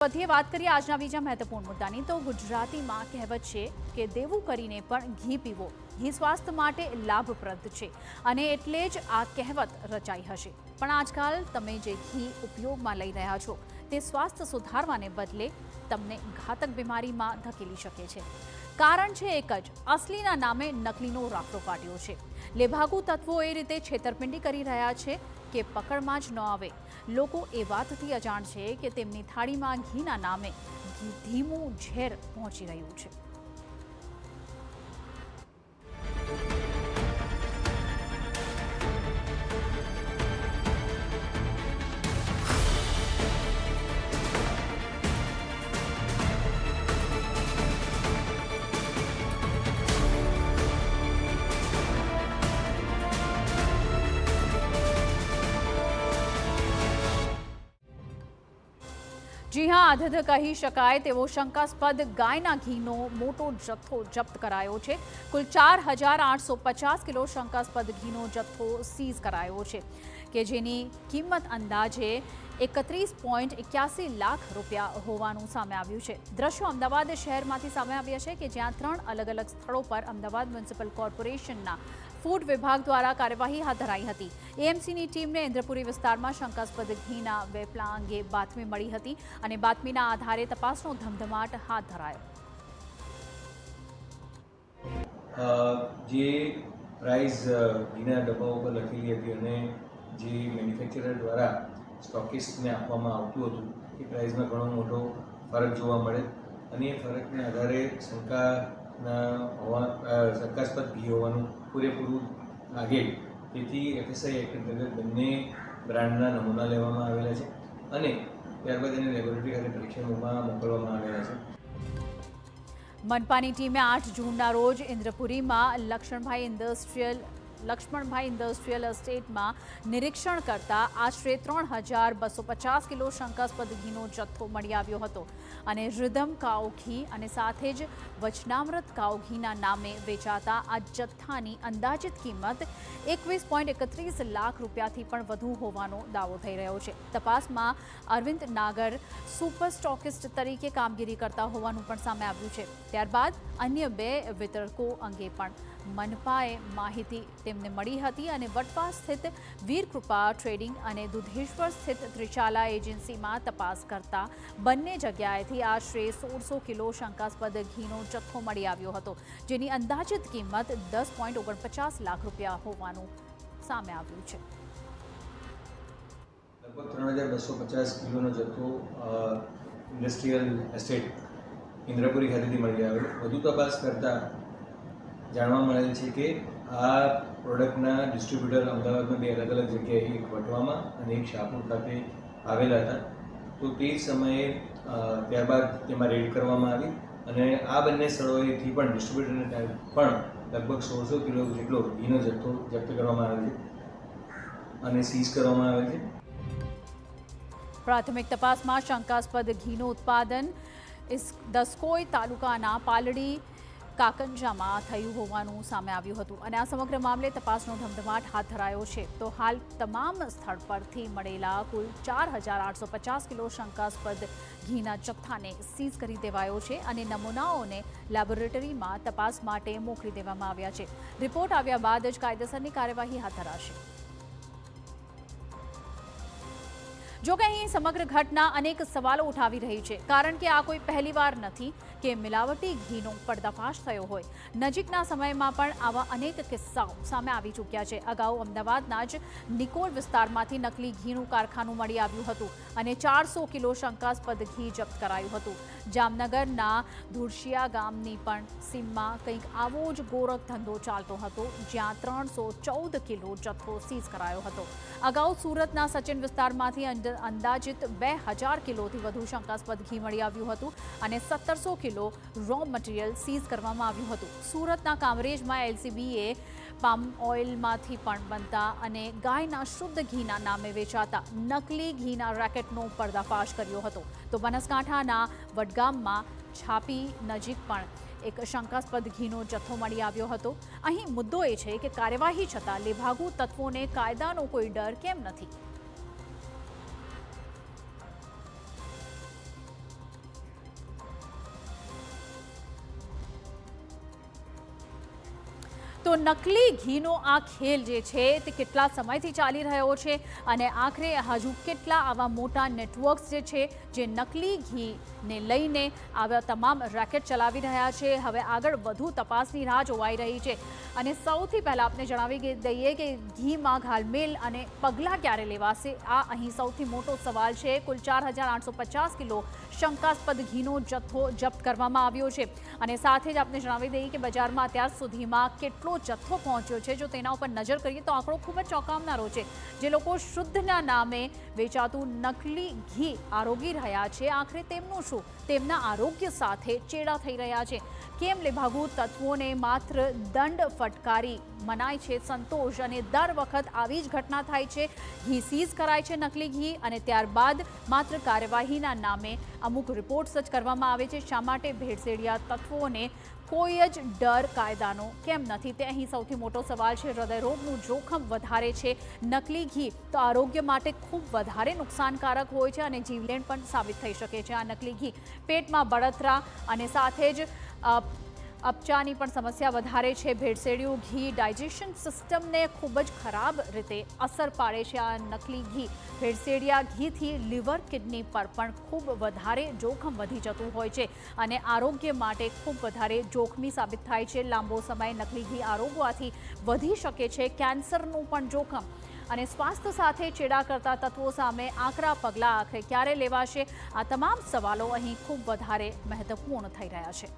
વધીએ વાત કરીએ આજના બીજા મહત્વપૂર્ણ મુદ્દાની તો ગુજરાતીમાં કહેવત છે કે દેવું કરીને પણ ઘી પીવો. ઘી સ્વાસ્થ્ય માટે લાભપ્રદ છે અને એટલે જ આ કહેવત રચાઈ હશે. પણ આજકાલ તમે જે ઘી ઉપયોગમાં લઈ રહ્યા છો તે સ્વાસ્થ્ય સુધારવાને બદલે તમને ઘાતક બીમારીમાં ધકેલી શકે છે. કારણ છે એક જ, અસલીના નામે નકલીનો રાફડો ફાટ્યો છે. લેભાગુ તત્વો એ રીતે છેતરપિંડી કરી રહ્યા છે કે પકડમાં જ ન આવે. લોકો એ વાતથી અજાણ છે કે તેમની થાળીમાં ઘીના નામે ધીમું ઝેર પહોંચી રહ્યું છે. જી હા, આધધ કહી શકાય તેવો શંકાસ્પદ ગાયના ઘીનો મોટો જથ્થો જપ્ત કરાયો છે. કુલ 4,850 કિલો શંકાસ્પદ ઘીનો જથ્થો સીઝ કરાયો છે કે જેની કિંમત અંદાજે 31.81 લાખ રૂપિયા હોવાનું સામે આવ્યું છે. દ્રશ્યો અમદાવાદ શહેરમાંથી સામે આવ્યા છે કે જ્યાં 3 અલગ અલગ સ્થળો પર અમદાવાદ મ્યુનિસિપલ કોર્પોરેશનના ફૂડ વિભાગ દ્વારા કાર્યવાહી હાથ ધરાઈ હતી. એએમસીની ટીમને ઇન્દ્રપુરી વિસ્તારમાં શંકાસ્પદ ઘીના વેપલા અંગે બાતમી મળી હતી અને બાતમીના આધારે તપાસનો ધમધમાટ હાથ ધરાયો. જે પ્રાઇસ ઘીના ડબ્બા ઉપર લખેલી હતી અને જે મેન્યુફેક્ચરર દ્વારા સ્ટોકિસ્ટને આપવામાં આવતું હતું એ પ્રાઇસમાં ઘણો મોટો ફરક જોવા મળે અને એ ફરકને આધારે શંકાસ્પદ ઘી હોવાનું પૂરેપૂરું લાગે. તેથી એફએસઆઈ એક્ટ અંતર્ગત બંને બ્રાન્ડના નમૂના લેવામાં આવેલા છે અને ત્યારબાદ એને લેબોરેટરી ખાતે પરીક્ષણમાં મોકલવામાં આવેલા છે. મનપાની ટીમે 8 જૂનના રોજ ઇન્દ્રપુરીમાં લક્ષ્મણભાઈ ઇન્ડસ્ટ્રીયલ એસ્ટેટમાં નિરીક્ષણ કરતા આશરે 3,250 કિલો શંકાસ્પદ ઘીનો જથ્થો મળી આવ્યો હતો અને રિધમ કાઉ ઘી અને સાથે જ વચનામૃત કાઉ ઘીના નામે વેચાતા આ જથ્થાની અંદાજિત કિંમત 21.31 લાખ રૂપિયાથી પણ વધુ હોવાનો દાવો થઈ રહ્યો છે. તપાસમાં અરવિંદ નાગર સુપર સ્ટોકિસ્ટ તરીકે કામગીરી કરતા હોવાનું પણ સામે આવ્યું છે. ત્યારબાદ અન્ય 2 વિતરકો અંગે પણ મનપાએ માહિતી તેમને મળી હતી અને વટવા સ્થિત વીરકૃપા ટ્રેડિંગ અને દુધેશ્વર સ્થિત ત્રિચાલા એજન્સીમાં તપાસ કરતા બંને જગ્યાએથી આશરે 1600 કિલો શંકાસ્પદ ઘીનો જથ્થો મળી આવ્યો હતો જેની અંદાજિત કિંમત 10.49 લાખ રૂપિયા હોવાનું સામે આવ્યું છે. લગભગ 3,250 કિલોનો જથ્થો ઇન્ડસ્ટ્રીયલ એસ્ટેટ ઇન્દ્રપુરી ખાતેથી મળી આવેલો. વધુ તપાસ કરતાં જાણવા મળેલ છે કે આ પ્રોડક્ટના ડિસ્ટ્રીબ્યુટર અમદાવાદમાં 2 અલગ અલગ જગ્યાએ, એક વટવામાં અને એક શાહપુર ખાતે આવેલા હતા. તો તે સમયે ત્યારબાદ તેમાં રેડ કરવામાં આવી અને આ બંને સ્થળોએથી પણ ડિસ્ટ્રીબ્યુટરને પણ લગભગ 1600 કિલો જેટલો ઘીનો જથ્થો જપ્ત કરવામાં આવેલ છે અને સીઝ કરવામાં આવેલ છે. પ્રાથમિક તપાસમાં શંકાસ્પદ ઘીનું ઉત્પાદન દસકોઈ તાલુકાના પાલડી કાકંજામાં થયું હોવાનું સામે આવ્યું હતું અને આ સમગ્ર મામલે તપાસનો ધમધમાટ હાથ ધરાયો છે. તો હાલ તમામ સ્થળ પરથી મળેલા કુલ 4,850 કિલો શંકાસ્પદ ઘીના જથ્થાને સીઝ કરી દેવાયો છે અને નમૂનાઓને લેબોરેટરીમાં તપાસ માટે મોકલી દેવામાં આવ્યા છે. રિપોર્ટ આવ્યા બાદ જ કાયદેસરની કાર્યવાહી હાથ ધરાશે. જોકે અહીં સમગ્ર ઘટના અનેક સવાલો ઉઠાવી રહી છે કારણ કે આ કોઈ પહેલીવાર નથી કે મિલાવટી ઘીનો પર્દાફાશ થયો હોય. નજીકના સમયમાં પણ આવા અનેક કિસ્સાઓ સામે આવી ચૂક્યા છે. અગાઉ અમદાવાદના જ નિકોલ વિસ્તારમાંથી નકલી ઘીનું કારખાનું મળી આવ્યું હતું અને 400 કિલો શંકાસ્પદ ઘી જપ્ત કરાયું હતું. જામનગરના ધુરશિયા ગામની પણ સીમમાં કંઈક આવો જ ગોરખ ધંધો ચાલતો હતો જ્યાં 314 કિલો જથ્થો સીઝ કરાયો હતો. અગાઉ સુરતના સચિન વિસ્તારમાંથી અંદાજિત 2,000 કિલોથી વધુ શંકાસ્પદ ઘી મળી આવ્યું હતું અને 1700 કિલો રો મટીરિયલ સીઝ કરવામાં આવ્યું હતું. સુરતના કામરેજમાં એલસીબીએ પામ ઓઇલમાંથી પણ બનતા અને ગાયના શુદ્ધ ઘીના નામે વેચાતા નકલી ઘીના રેકેટનો પર્દાફાશ કર્યો હતો. તો બનાસકાંઠાના વડગામમાં છાપી નજીક પણ એક શંકાસ્પદ ઘીનો જથ્થો મળી આવ્યો હતો. અહીં મુદ્દો એ છે કે કાર્યવાહી છતાં લેભાગુ તત્વોને કાયદાનો કોઈ ડર કેમ નથી? તો નકલી ઘીનો આ ખેલ જે છે તે કેટલા સમયથી ચાલી રહ્યો છે અને આખરે હજુ કેટલા આવા મોટા નેટવર્ક્સ જે છે જે નકલી ઘીને લઈને આવા તમામ રેકેટ ચલાવી રહ્યા છે. હવે આગળ વધુ તપાસની રાહ જોવાઈ રહી છે અને સૌથી પહેલાં આપણે જણાવી દઈએ કે ઘીમાં ઘાલમેલ અને પગલાં ક્યારે લેવાશે, આ અહીં સૌથી મોટો સવાલ છે. કુલ 4,850 કિલો શંકાસ્પદ ઘીનો જથ્થો જપ્ત કરવામાં આવ્યો છે અને સાથે જ આપણે જણાવી દઈએ કે બજારમાં અત્યાર સુધીમાં કેટલો જથ્થો પહોંચ્યો છે. જો તેના ઉપર નજર કરીએ તો આંકડો ખૂબ જ ચોંકાવનારો છે. જે લોકો શુદ્ધના નામે વેચાતું નકલી ઘી આરોગી રહ્યા છે, આખરે તેમનું શું? તેમના આરોગ્ય સાથે ચેડા થઈ રહ્યા છે. કેમ લેભાગુ તત્વોને માત્ર દંડ ફટકારી મનાય છે સંતોષ અને દર વખત આવી જ ઘટના થાય છે. ઘી સીઝ કરાય છે નકલી ઘી અને ત્યારબાદ માત્ર કાર્યવાહીના નામે અમુક રિપોર્ટ્સ જ કરવામાં આવે છે. શા માટે ભેળસેળિયા તત્વોને કોઈ જ ડર કાયદાનો કેમ નથી, તે અહીં સૌથી મોટો સવાલ છે. હૃદયરોગનું જોખમ વધારે છે નકલી ઘી, તો આરોગ્ય માટે ખૂબ વધારે નુકસાનકારક હોય છે અને જીવલેણ પણ સાબિત થઈ શકે છે આ નકલી ઘી. પેટમાં બળતરા અને સાથે જ અપચાની પણ સમસ્યા વધારે છે. ભેળસેળિયું ઘી ડાયજેશન સિસ્ટમને ખૂબ જ ખરાબ રીતે અસર પાડે છે આ નકલી ઘી. ભેળસેળિયા ઘીથી લીવર કિડની પર પણ ખૂબ વધારે જોખમ વધી જતું હોય છે અને આરોગ્ય માટે ખૂબ વધારે જોખમી સાબિત થાય છે. લાંબો સમય નકલી ઘી આરોગવાથી વધી શકે છે કેન્સરનું પણ જોખમ. અને સ્વાસ્થ્ય સાથે ચેડા કરતા તત્વો સામે આકરા પગલાં આખરે ક્યારે લેવાશે, આ તમામ સવાલો અહીં ખૂબ વધારે મહત્વપૂર્ણ થઈ રહ્યા છે.